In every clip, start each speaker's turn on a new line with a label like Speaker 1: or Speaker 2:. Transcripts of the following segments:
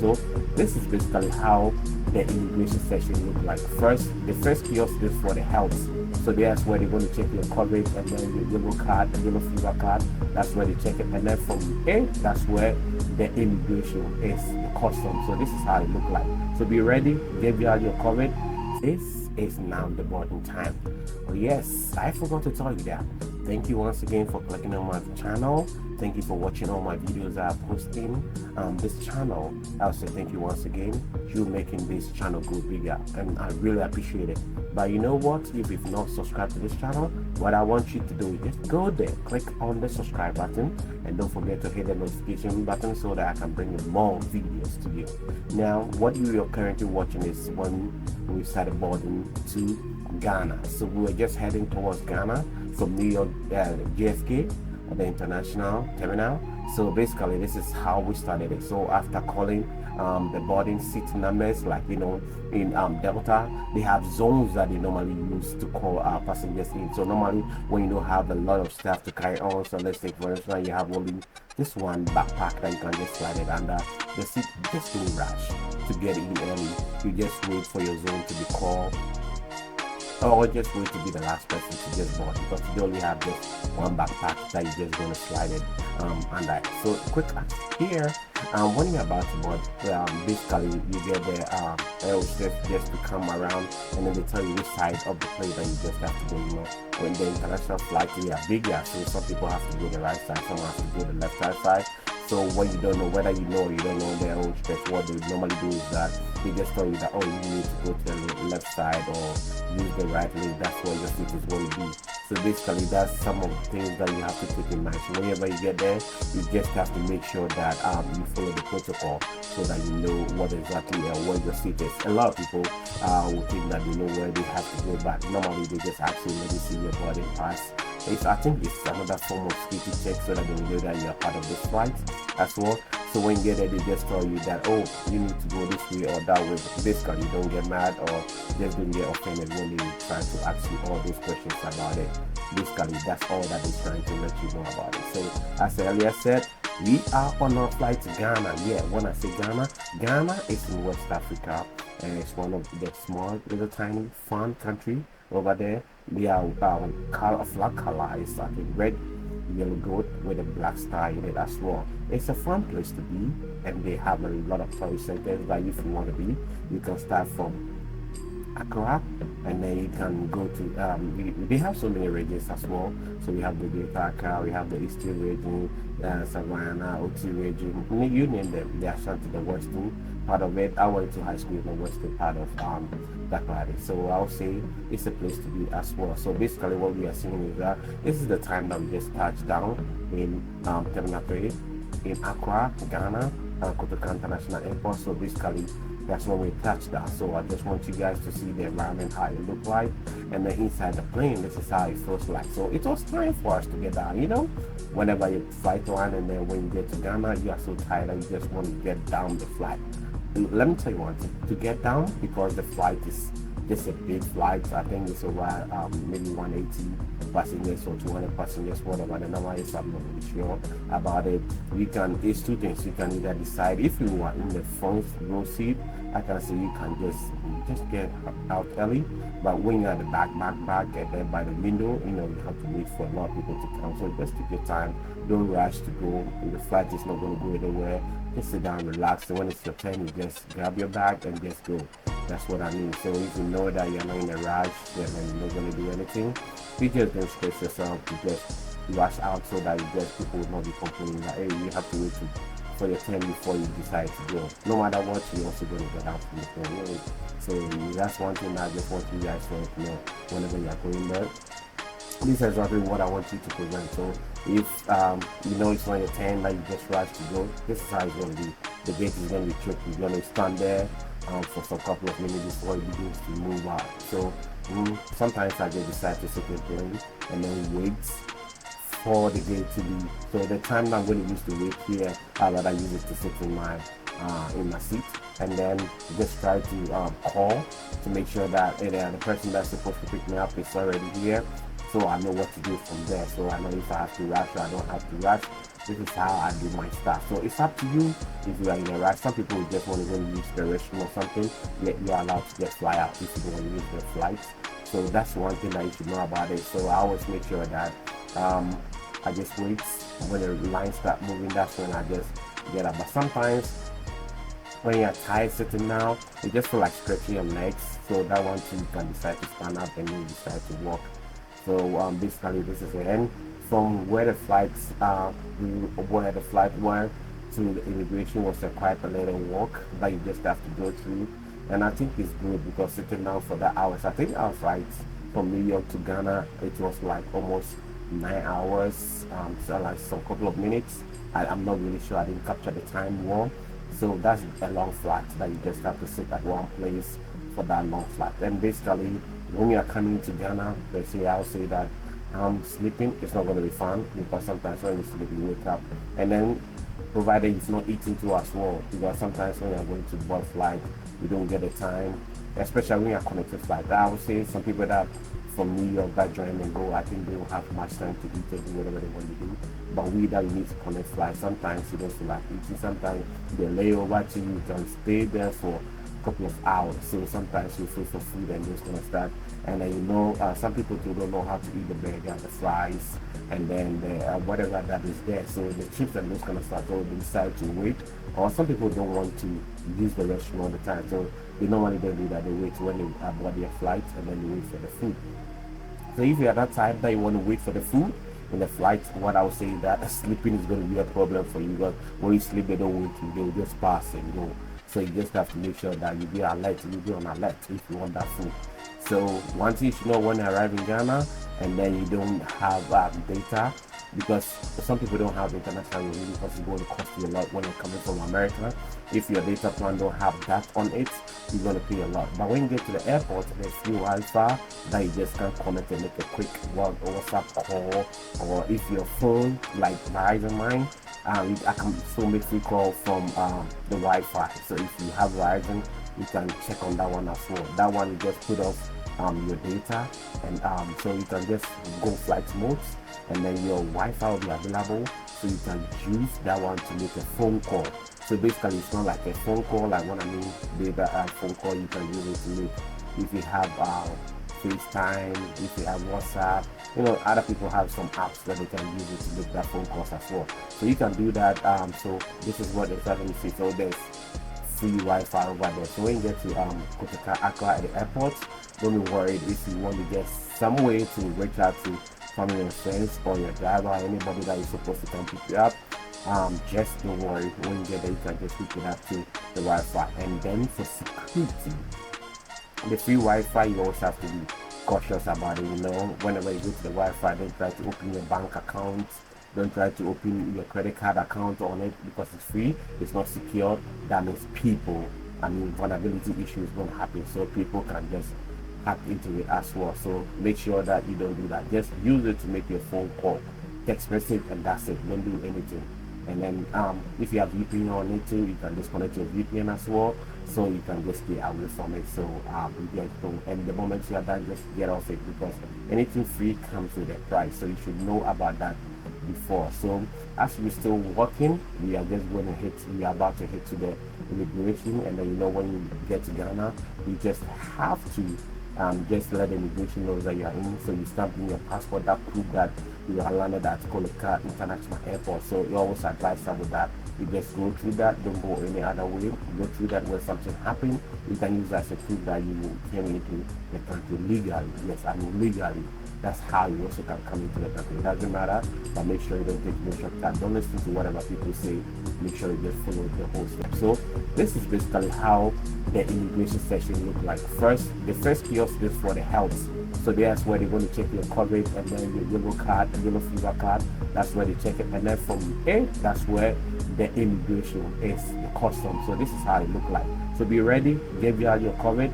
Speaker 1: So this is basically how the immigration section look like. The first kiosk is for the health. So that's where they're going to check your coverage, and then your yellow card, the yellow fever card. That's where they check it, and then from there, that's where the immigration is, the customs. So this is how it look like. So be ready, give you all your coverage. This is now the boarding time. Oh yes, I forgot to tell you that. Thank you once again for clicking on my channel. Thank you for watching all my videos I are posting this channel. I'll say thank you once again. You're making this channel go bigger, and I really appreciate it. But you know what, if you've not subscribed to this channel, what I want you to do is just go there, click on the subscribe button, and don't forget to hit the notification button so that I can bring you more videos to you. Now what you are currently watching is when we started boarding to Ghana. So we were just heading towards Ghana from New York, JFK, the international terminal. So basically this is how we started it. So after calling the boarding seat numbers, like in Delta, they have zones that they normally use to call passengers in. So normally when you don't have a lot of stuff to carry on, so let's say for instance you have only this one backpack that you can just slide it under the seat, just don't rush to get in early. You just wait for your zone to be called, or just wait to be the last person to just board, because you only have just one backpack that you're just going to slide it under. So quick here, when you're about to board, basically you get the air hostess just to come around, and then they tell you which side of the plane that you just have to go. You know, when the international flights are bigger, so some people have to go the right side, some have to go the left side. So when you don't know, whether you know or you don't know their own stress, what they normally do is that they just tell you that, oh, you need to go to the left side or use the right lane. That's where your seat is going to be. So basically that's some of the things that you have to take in mind. So whenever you get there, you just have to make sure that you follow the protocol so that you know what exactly where your seat is. A lot of people will think that they know where they have to go back. Normally they just actually let you see your boarding pass. I think it's another form of security check so that they know that you are part of this flight as well. So when you get there, they just tell you that, oh, you need to go this way or that way. Basically, you don't get mad or just don't get offended when they try to ask you all those questions about it. Basically, that's all that they're trying to let you know about it. So as I earlier said, we are on our flight to Ghana. Yeah, when I say Ghana, Ghana is in West Africa, and it's one of the small, little, tiny, fun country over there. They are flag color is like a red, yellow goat with a black star in it as well. It's a fun place to be, and they have a lot of tourist centers that if you want to be, you can start from Accra, and then you can go to they have so many regions as well. So we have the Greater Accra, we have the Eastern region, Savannah, Oti region, you name them. They are sent to the western part of it. I went to high school in the western part of Accra. So I'll say it's a place to be as well. So basically what we are seeing is that this is the time that we just touched down in Terminal 3 in Accra, Ghana, Kotoka International Airport. So basically that's when we touched that. So I just want you guys to see the environment, how it looked like, and then inside the plane, this is how it feels like. So it was time for us to get down, you know, whenever you fly to one, and then when you get to Ghana, you are so tired and you just want to get down the flight. Let me tell you one thing, to get down, because the flight is just a big flight. I think it's over maybe 180 passengers or 200 passengers, whatever the number is. I'm not really sure about it. It's two things. You can either decide, if you are in the front row seat, I can say you can just get out early. But when you're at the back, and then by the window, you know, you have to wait for a lot of people to come. So just take your time. Don't rush to go. The flight is not going to go anywhere. Just sit down, relax, and when it's your turn, you just grab your bag and just go. That's what I mean. So if you know that you're not in a rush, then you're not going to do anything, you just don't stress yourself. You just rush out so that people will not be complaining that, hey, you have to wait for your turn before you decide to go. No matter what, you're also going to get out from the plane. So that's one thing I just want you guys to know whenever you're going there. This is exactly what I want you to prevent. So if you know it's not your turn, that you just rush to go, this is how it's going to be. The gate is going to be tricky. You're going to stand there for a couple of minutes before it begins to move out. So sometimes I just decide to sit in the plane and then wait for the gate to be. So the time that I'm going to use to wait here, I rather use it to sit in my seat, and then just try to call to make sure that the person that's supposed to pick me up is already here. So I know what to do from there. So I know if I have to rush or I don't have to rush. This is how I do my stuff. So it's up to you if you are in a rush. Some people just want to go use the restroom or something. Yet you are allowed to just fly out if you don't want to use the flights. So that's one thing that you should know about it. So I always make sure that I just wait when the lines start moving. That's when I just get up. But sometimes when you're tired sitting down, you just feel like stretching your legs. So that one too, you can decide to stand up and you decide to walk. So basically, this is the end from where the flights were to the immigration was quite a little walk that you just have to go through. And I think it's good because sitting down for the hours. I think our flights from New York to Ghana, it was like almost 9 hours, so like some couple of minutes. I'm not really sure. I didn't capture the time well. So that's a long flight that you just have to sit at one place for that long flight. And basically, when you are coming to Ghana, they say I'll say that sleeping is not going to be fun because sometimes when you sleep, you wake up, and then provided it's not eating too as well, because sometimes when you're going to board flight, you don't get the time, especially when you're connected flight. I would say some people that from New York that join and go, I think they don't have much time to eat and do whatever they want to do. But we that we need to connect flight, sometimes you don't feel like eating. Sometimes they lay over to you, you can stay there for a couple of hours. So sometimes you feel for food and those kind of stuff. And then some people too don't know how to eat the burger, the fries, and then the whatever that is there. So the chips and those kind of stuff, so they decide to wait. Or some people don't want to use the restroom all the time. So they normally don't do that. They wait when they board their flight and then they wait for the food. So if you're that type that you want to wait for the food in the flight, what I would say is that sleeping is going to be a problem for you, because when you sleep, they don't wake you, they will just pass and go. So you just have to make sure that you be alert, you be on alert if you want that food. So one thing you should know when you arrive in Ghana and then you don't have data, because some people don't have international roaming because it's going to cost you a lot when you're coming from America. If your data plan don't have that on it, you're going to pay a lot. But when you get to the airport, there's free Wi-Fi that you just can connect and make a quick WhatsApp call, or if your phone, like Verizon mine, I can still make free call from the Wi-Fi. So if you have Verizon, you can check on that one as well. That one you just put off your data, and so you can just go flight mode, and then your Wi-Fi will be available, so you can use that one to make a phone call. So basically, it's not like a phone call, like what I mean, data phone call. You can use it to make, if you have FaceTime, if you have WhatsApp, other people have some apps that they can use it to make that phone calls as well. So you can do that. So this is what they're telling you. So there's free Wi-Fi over there. So when you get to Accra at the airport, don't be worried if you want to get some way to reach out to family and friends, or your driver, or anybody that is supposed to come pick you up. Just don't worry. When you get there, you can just hook it up to the Wi-Fi. And then for security, the free Wi-Fi, you always have to be cautious about it. Whenever you go to the Wi-Fi, don't try to open your bank account. Don't try to open your credit card account on it because it's free. It's not secure. That means vulnerability issues going to happen. So people can just hack into it as well. So make sure that you don't do that. Just use it to make your phone call, text message, and that's it. Don't do anything. And then if you have VPN on it too, you can disconnect your VPN as well, so you can just stay away from it. So and the moment you are done, just get off it, because anything free comes with a price. So you should know about that before. So as we're still working, we are about to hit to the immigration, and then when you get to Ghana, you just have to just let the immigration know that you are in. So you stamp in your passport that prove that you are landed at Accra International Airport. So you always advise them with that. You just go through that, don't go any other way. You go through that when something happens, you can use that as a proof that you came into the country legally. Yes, legally. That's how you also can come into the country. It doesn't matter, but make sure you don't take no shortcut. Don't listen to whatever people say. Make sure you just follow the whole step. So this is basically how the immigration section look like. The first kiosk is for the health. So that's where they're going to check your coverage, and then your yellow card, the yellow fever card. That's where they check it, and then from there, that's where the immigration is, the customs. So this is how it look like. So be ready, give you all your coverage,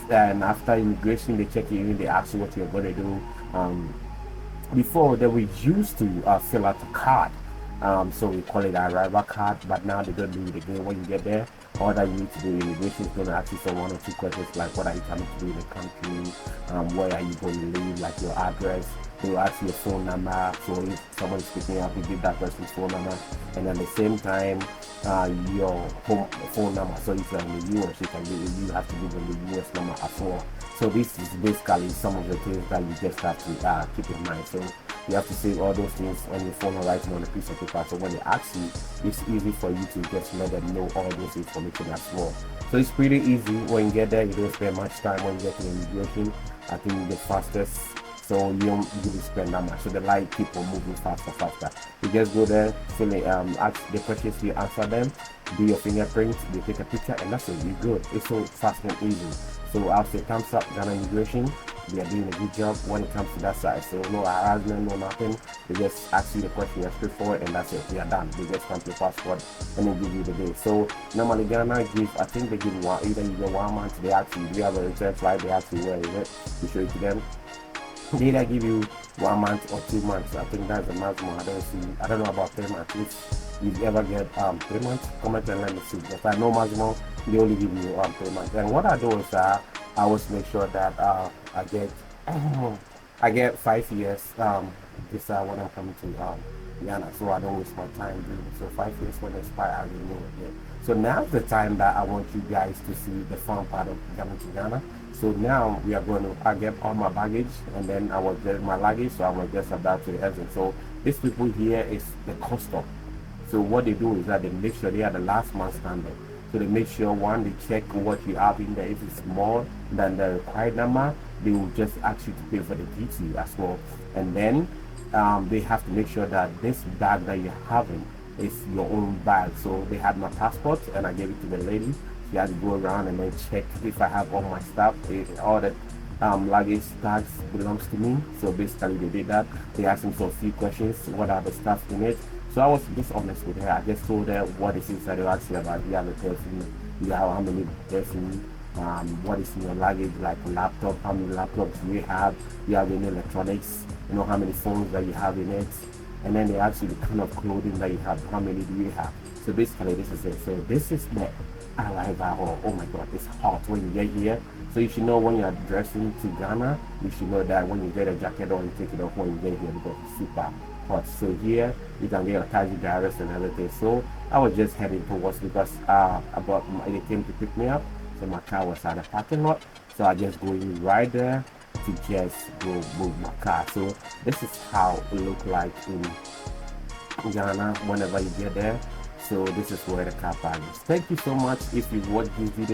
Speaker 1: and after immigration, they check you in. They ask you what you're going to do. Before they were used to fill out a card, so we call it a arrival card, but now they don't do it again. When you get there, All that you need to do, immigration is going to ask you some 1 or 2 questions like what are you coming to do in the country, where are you going to live, like your address. They will ask you your phone number. So if someone is picking up, you give that person's phone number, and at the same time, your home phone number. So if you're in the US, you have to give them the US number as well. So this is basically some of the things that you just have to keep in mind. So you have to save all those things on your phone or writing on a piece of paper. So when they ask you, it's easy for you to just let them know all those information as well. So it's pretty easy. When you get there, you don't spend much time when you get to immigration. I think the fastest, so you don't really spend that much. So they like people moving faster. You just go there, fill it, ask the questions, you answer them, do your fingerprint, they take a picture, and that's it. You're good. It's so fast and easy. So I'll say thumbs up, Ghana Immigration. They are doing a good job when it comes to that side. So no harassment, no nothing. They just ask you the question, you're straightforward, and that's it. We are done. They just stamp your passport and then give you the day. So normally Ghana gives, I think they give one, either you get 1 month, they ask you, do you have a return flight? They ask you where is it? You show it to them. They either give you 1 month or 2 months. I think that's the maximum. I don't know about 3 months. If you ever get 3 months, comment and let me see. If I know maximum, they only give you 3 months. And what I do is I always make sure that I get 5 years visa when I'm coming to Ghana, so I don't waste my time doing it. So 5 years when it expire, I renew it. Yeah. So now's the time that I want you guys to see the fun part of coming to Ghana. So now we are going to, I get all my baggage, and then I was just my luggage, so I was just about to the exit. So these people here is the custom. So what they do is that they make sure they are the last man standing. So they make sure, one, they check what you have in there. If it's more than the required number, they will just ask you to pay for the duty as well. And then they have to make sure that this bag that you're having is your own bag. So they had my passport, and I gave it to the lady. She had to go around and then check if I have all my stuff, all the luggage tags belongs to me. So basically they did that. They asked me for a few questions, what are the stuff in it. So I was just honest with her. I just told her what is inside. They asked me about, you have a person, you have how many person, what is in your luggage, like laptop, how many laptops do you have any electronics, how many phones that you have in it. And then they ask you the kind of clothing that you have, how many do you have. So basically this is it. So this is the arrival. Oh my god, it's hot when you get here. So you should know when you're dressing to Ghana, you should know that when you get a jacket on, you take it off when you get here because it's super hot. So here you can get your taxi drivers and everything. So I was just heading towards, because they came to pick me up, so my car was at the parking lot. So I just go in right there to just go move my car. So this is how it look like in Ghana whenever you get there. So this is where the car park is. Thank you so much if you watched this video.